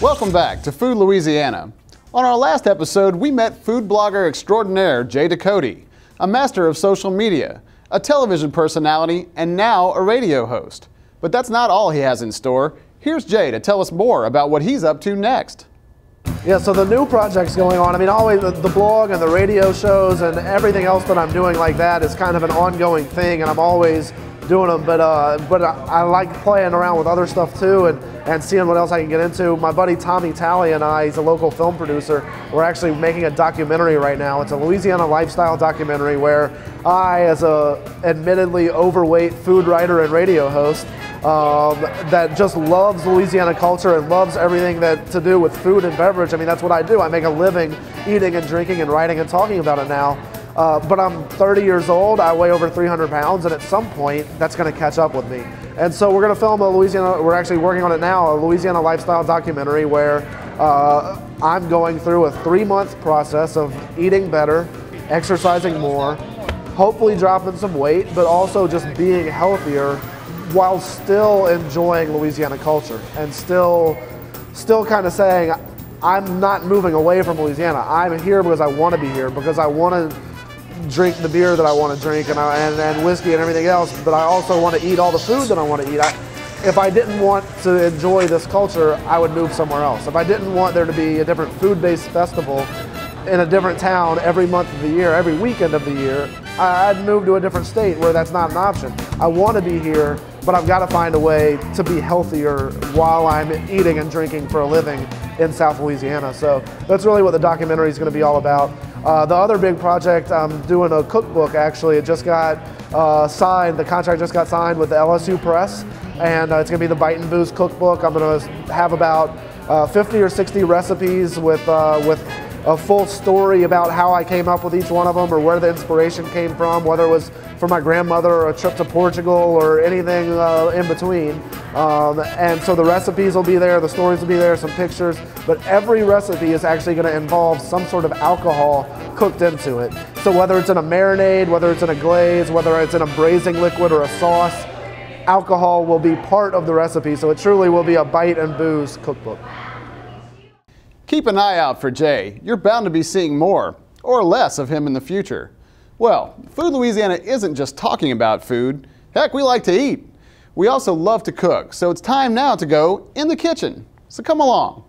Welcome back to Food Louisiana. On our last episode, we met food blogger extraordinaire Jay Ducote, a master of social media, a television personality, and now a radio host. But that's not all he has in store. Here's Jay to tell us more about what he's up to next. Yeah, so the new projects going on, I mean, always the blog and the radio shows and everything else that I'm doing like that is kind of an ongoing thing, and I'm always doing them, but I like playing around with other stuff too and seeing what else I can get into. My buddy Tommy Talley and I, he's a local film producer, we're actually making a documentary right now. It's a Louisiana lifestyle documentary where I, as a admittedly overweight food writer and radio host, that just loves Louisiana culture and loves everything that to do with food and beverage. I mean, that's what I do. I make a living eating and drinking and writing and talking about it now. But I'm 30 years old, I weigh over 300 pounds, and at some point, that's going to catch up with me. And so we're going to film we're actually working on it now, a Louisiana lifestyle documentary where I'm going through a 3-month process of eating better, exercising more, hopefully dropping some weight, but also just being healthier while still enjoying Louisiana culture and still kind of saying, I'm not moving away from Louisiana. I'm here because I want to be here, because I want to drink the beer that I want to drink and whiskey and everything else, but I also want to eat all the food that I want to eat. If I didn't want to enjoy this culture, I would move somewhere else. If I didn't want there to be a different food-based festival in a different town every month of the year, every weekend of the year, I'd move to a different state where that's not an option. I want to be here, but I've got to find a way to be healthier while I'm eating and drinking for a living in South Louisiana. So that's really what the documentary is going to be all about. The other big project, I'm doing a cookbook actually. It just got signed, the contract just got signed with the LSU Press, and it's going to be the Bite and Booze cookbook. I'm going to have about 50 or 60 recipes with a full story about how I came up with each one of them or where the inspiration came from, whether it was from my grandmother or a trip to Portugal or anything in between. And so the recipes will be there, the stories will be there, some pictures, but every recipe is actually going to involve some sort of alcohol cooked into it. So whether it's in a marinade, whether it's in a glaze, whether it's in a braising liquid or a sauce, alcohol will be part of the recipe. So it truly will be a Bite and Booze cookbook. Keep an eye out for Jay. You're bound to be seeing more or less of him in the future. Well, Food Louisiana isn't just talking about food. Heck, we like to eat. We also love to cook, so it's time now to go in the kitchen. So come along.